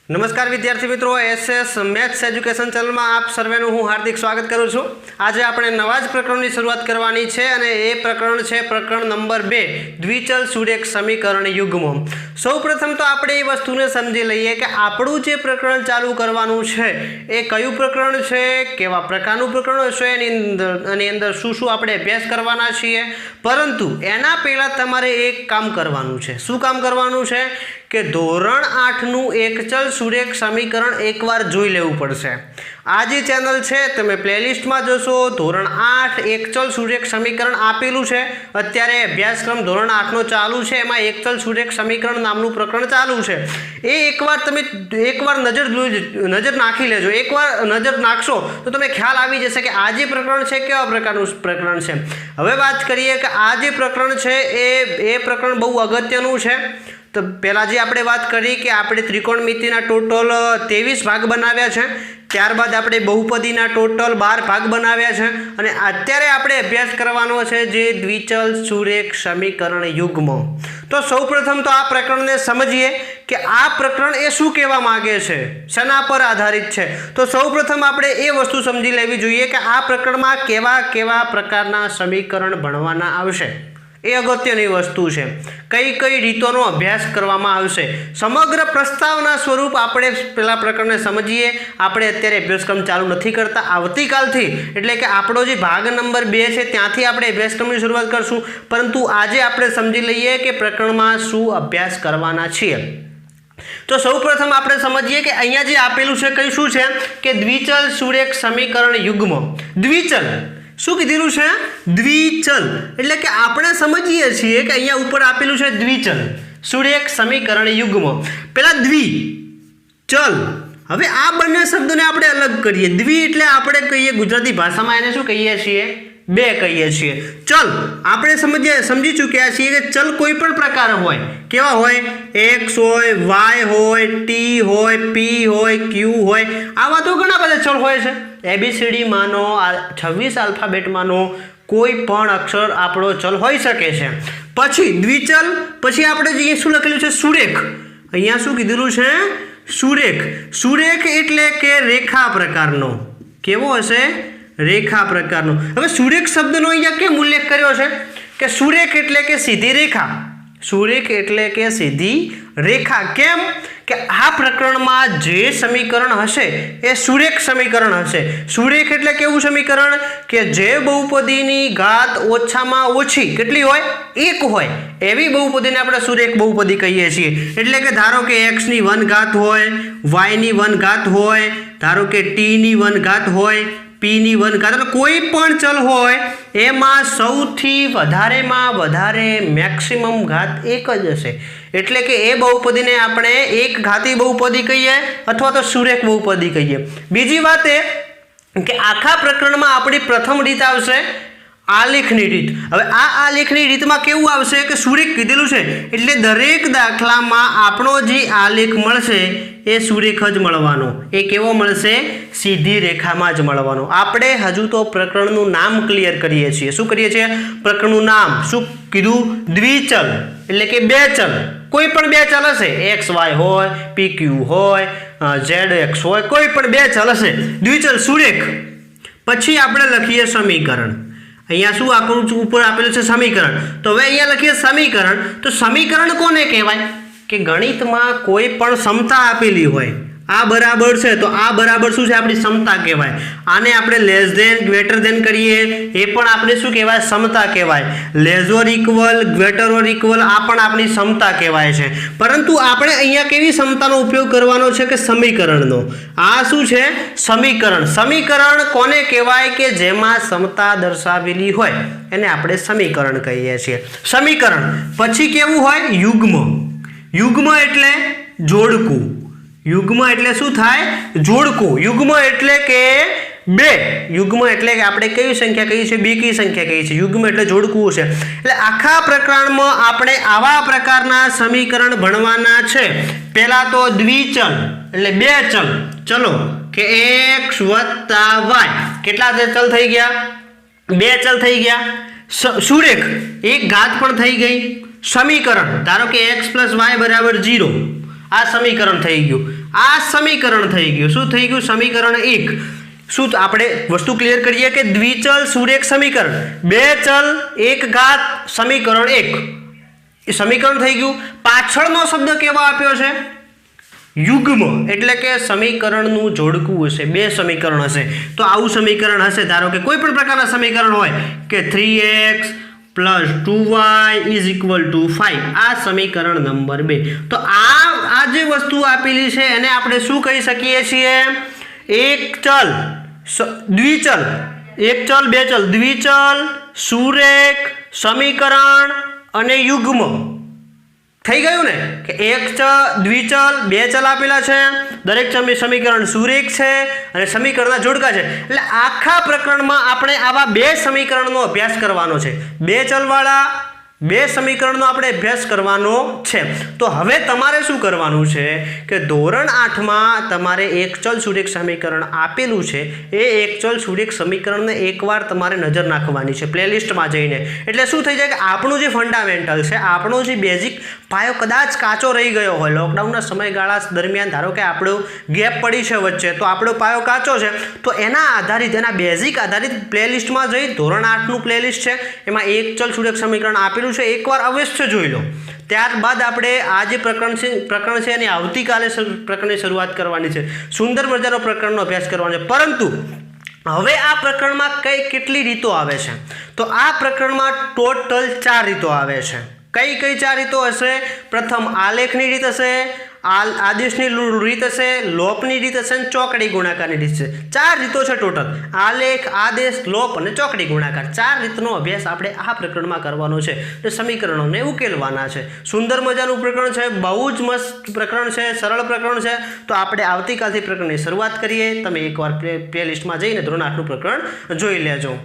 नमस्कार विद्यार्थी मित्रों, एसएस मैथ्स एज्युकेशन चैनल में आप सर्वेનું હું હાર્દિક સ્વાગત કરું છું। આજે આપણે નવા જ પ્રકરણની શરૂઆત કરવાની છે અને એ પ્રકરણ છે પ્રકરણ નંબર 2 દ્વિચલ સુરેખ સમીકરણ યુગ્મો। સૌપ્રથમ તો આપણે એ વસ્તુને સમજી લઈએ કે આપણું જે પ્રકરણ ચાલુ કરવાનું છે એ કયું પ્રકરણ છે, કેવા પ્રકારનું પ્રકરણ હશે, એની અંદર શું આપણે અભ્યાસ કરવાના છીએ। પરંતુ એના પહેલા તમારે એક કામ કરવાનું છે। શું કામ કરવાનું છે કે ધોરણ 8નું એકચલ સુરેખ સમીકરણ એકવાર જોઈ લેવું પડશે। આ જે ચેનલ છે તમે પ્લેલિસ્ટમાં જશો, ધોરણ 8 એકચલ સુરેખ સમીકરણ આપેલું છે। અત્યારે અભ્યાસક્રમ ધોરણ 8નો ચાલુ છે, એમાં એકચલ સુરેખ સમીકરણ નામનું પ્રકરણ ચાલુ છે। એ એકવાર નજર નાખી લેજો। એકવાર નજર નાખશો તો તમને ખ્યાલ આવી જશે કે આ જે પ્રકરણ છે કેવા પ્રકારનું પ્રકરણ છે। હવે વાત કરીએ કે આ જે પ્રકરણ છે એ પ્રકરણ બહુ અગત્યનું છે। तो पहला जी आपणे बात करी कि आपणे त्रिकोणमितिना टोटल 23 भाग बनाव्या छे, त्यारबाद आपणे बहुपदीना टोटल 12 भाग बनाव्या छे अने अत्यारे आपणे अभ्यास करवानो छे जे द्विचल सुरेख समीकरण युग्मो। तो सौप्रथम तो आ प्रकरणने समझीए कि आ प्रकरण ए शुं कहेवा मांगे छे, शेना पर आधारित छे। तो सौप्रथम आपणे ए वस्तु समजी लेवी जोईए कि आ प्रकरणमां केवा केवा प्रकारना समीकरण भणवाना आवशे। ए अगत्यनी वस्तु है। कई कई रीतों अभ्यास करवामां आवशे। समग्र प्रस्तावना स्वरूप आपणे पहला प्रकरण ने समझीए। आपणे अत्यारे अभ्यासक्रम चालू नहीं करता, आवतीकालथी एटले के आपणो जे भाग नंबर 2 है त्यांथी आपणे अभ्यासक्रमनी शुरुआत करशुं। परंतु आजे आपणे समजी लईए कि प्रकरणमां शुं अभ्यास करवाना छीए। तो सौप्रथम आपणे समझीए कि अहींया जे आपेलुं छे कई शुं छे कि द्विचल सुरेख समीकरण युग्मो। द्विचल શું કીધેલું છે? દ્વિચલ એટલે કે આપણે સમજીએ છીએ કે અહીંયા ઉપર આપેલું છે દ્વિચલ સુરેખ સમીકરણ યુગ્મ। પેલા દ્વિચલ, હવે આ બંને શબ્દોને આપણે અલગ કરીએ। દ્વિ એટલે આપણે કહીએ ગુજરાતી ભાષામાં એને શું કહીએ છીએ? બે કહીએ છીએ। ચલ આપણે સમજી ચૂક્યા છીએ કે ચલ કોઈ પણ પ્રકાર હોય, કેવા હોય? x હોય, y હોય, t હોય, p હોય, q હોય, આવા તો ઘણા બધા ચલ હોય છે। ABCD માનો 26 આલ્ફાબેટ માનો કોઈ પણ અક્ષર આપણો ચલ હોઈ શકે છે। પછી દ્વિચલ, પછી આપણે જે શું લખેલું છે? સુરેખ। અહીંયા શું કીધેલું છે? સુરેખ। સુરેખ એટલે કે રેખા પ્રકારનો, કેવો હશે? રેખા પ્રકારનો। હવે સુરેખ શબ્દનો અહીંયા કેમ ઉલ્લેખ કર્યો છે કે સુરેખ એટલે કે સીધી રેખા। સુરેખ એટલે કે સીધી રેખા। કેમ કે આ પ્રકરણમાં જે સમીકરણ હશે એ સુરેખ સમીકરણ હશે। સુરેખ એટલે કેવું સમીકરણ કે જે બહુપદીની ઘાત ઓછામાં ઓછી કેટલી હોય? 1 હોય, એવી બહુપદીને આપણે સુરેખ બહુપદી કહીએ છીએ। એટલે કે ધારો કે x ની 1 ઘાત હોય, y ની 1 ઘાત હોય, ધારો કે t ની 1 ઘાત હોય, p ની 1 ઘાત, એટલે કોઈ પણ ચલ હોય એમાં સૌથી વધારેમાં વધારે મેક્સિમમ ઘાત 1 જ હશે। એટલે કે એ બહુપદીને આપણે એક ઘાતી બહુપદી કહીએ અથવા તો સુરેખ બહુપદી કહીએ। બીજી વાત એ કે આખા પ્રકરણમાં આપણી પ્રથમ રીત આવશે આલેખની રીત। હવે આ આલેખની રીતમાં કેવું આવશે કે સુરેખ કીધેલું છે એટલે દરેક દાખલામાં આપણો જે આલેખ મળશે એ સુરેખ જ મળવાનો। એ કેવો મળશે? સીધી રેખામાં જ મળવાનો। આપણે હજુ તો પ્રકરણનું નામ ક્લિયર કરીએ છીએ। શું કરીએ છીએ? પ્રકરણનું નામ શું કીધું? દ્વિચલ એટલે કે બે ચલ, કોઈ પણ બે ચલ હશે, એક્સ વાય હોય, પી ક્યુ હોય, ઝેડ એક્સ હોય, કોઈ પણ બે ચલ હશે, દ્વિચલ સુરેખ। પછી આપણે લખીએ સમીકરણ। અહીંયા શું આપણું ઉપર આપેલું છે? સમીકરણ। તો હવે અહીંયા લખીએ સમીકરણ। તો સમીકરણ કોને કહેવાય કે ગણિતમાં કોઈ પણ સમતા આપેલી હોય, આ બરાબર છે તો આ બરાબર શું છે? આપણી સમતા કહેવાય। આને આપણે લેસ ધેન ગ્રેટર ધેન કરીએ એ પણ આપણે શું કહેવાય? સમતા કહેવાય। Less or equal, greater or equal, આ પણ આપણી સમતા કહેવાય છે। પરંતુ આપણે અહીંયા કેવી સમતાનો ઉપયોગ કરવાનો છે કે સમીકરણનો। આ શું છે? સમીકરણ। સમીકરણ કોને કહેવાય કે જેમાં સમતા દર્શાવેલી હોય એને આપણે સમીકરણ કહીએ છીએ। સમીકરણ પછી કેવું હોય? યુગ્મ। યુગ્મ એટલે જોડકું। યુગ્મ એટલે શું થાય? જોડકું। યુગ્મ એટલે કે બે। યુગ્મ એટલે કે આપણે કઈ સંખ્યા કહીએ છીએ? બે કી સંખ્યા કહીએ છીએ। યુગ્મ એટલે જોડકું છે। એટલે આખા પ્રકરણમાં આપણે આવા પ્રકારના સમીકરણ ભણવાના છે। પહેલા તો દ્વિચલ એટલે બે ચલ, ચલો કે x + y, કેટલા ચલ થઈ ગયા? બે ચલ થઈ ગયા। સુરેખ એક ઘાત પણ થઈ ગઈ। સમીકરણ ધારો કે x + y = 0, આ સમીકરણ થઈ ગયું। आ समीकरण थई गयुं। शुं थई गयुं? समीकरण 1। शुं आपणे वस्तु क्लियर करीए के द्विचल सुरेख समीकरण, बे चल एक घात समीकरण 1 ए समीकरण थई गयुं। पाछळनो शब्द केવો आप्यो छे? युग्म, એટલે કે સમીકરણનું જોડકું હશે, બે સમીકરણ હશે તો આવું સમીકરણ હશે। ધારો કે કોઈ પણ પ્રકારના સમીકરણ હોય કે 3x + 2y = 5, આ સમીકરણ નંબર 2। તો આ જે વસ્તુ આપેલી છે એને આપણે શું કહી શકીએ છીએ? એક ચલ દ્વિચલ, એક ચલ બે ચલ દ્વિચલ સુરેખ સમીકરણ અને યુગ્મ થઈ ગયું ને કે એક દ્વિચલ બે ચલ આપેલા છે, દરેક સમીકરણ સુરેખ છે અને સમીકરણના જોડકા છે। એટલે આખા પ્રકરણમાં આપણે આવા બે સમીકરણનો અભ્યાસ કરવાનો છે, બે ચલવાળા બે સમીકરણનો આપણે અભ્યાસ કરવાનો છે। તો હવે તમારે શું કરવાનું છે કે ધોરણ 8માં તમારે એક ચલ સુરેખ સમીકરણ આપેલું છે, એ એક ચલ સુરેખ સમીકરણને એકવાર તમારે નજર નાખવાની છે પ્લેલિસ્ટમાં જઈને। એટલે શું થઈ જાય કે આપણું જે ફંડામેન્ટલ છે, આપણો જે બેઝિક પાયો કદાચ કાચો રહી ગયો હોય, લોકડાઉનના સમયગાળા દરમિયાન ધારો કે આપણો ગેપ પડી છે વચ્ચે, તો આપણો પાયો કાચો છે, તો એના આધારિત એના બેઝિક આધારિત પ્લેલિસ્ટમાં જઈ ધોરણ 8નું પ્લેલિસ્ટ છે, એમાં એક ચલ સુરેખ સમીકરણ આપેલું છે, એકવાર અવશ્ય જોઈ લો। ત્યારબાદ આપણે આ જે પ્રકરણ છે એની આવતીકાલે પ્રકરણની શરૂઆત કરવાની છે, સુંદર મજાનો પ્રકરણનો અભ્યાસ કરવાનો છે। પરંતુ હવે આ પ્રકરણમાં કેટલી રીતો આવે છે? તો આ પ્રકરણમાં ટોટલ 4 રીતો આવે છે। કઈ 4 રીતો હશે? પ્રથમ આલેખની રીત હશે, આદેશની રીત હશે, લોપની રીત હશે અને ચોકડી ગુણાકારની રીત છે। 4 રીતો છે ટોટલ, આલેખ, આદેશ, લોપ અને ચોકડી ગુણાકાર। 4 રીતનો અભ્યાસ આપણે આ પ્રકરણમાં કરવાનો છે, તો સમીકરણોને ઉકેલવાના છે। સુંદર મજાનું પ્રકરણ છે, બહુ જ મસ્ત પ્રકરણ છે, સરળ પ્રકરણ છે। તો આપણે આવતીકાલથી પ્રકરણની શરૂઆત કરીએ। તમે એકવાર પ્લેલિસ્ટમાં જઈને ધોરણ 8નું પ્રકરણ જોઈ લેજો।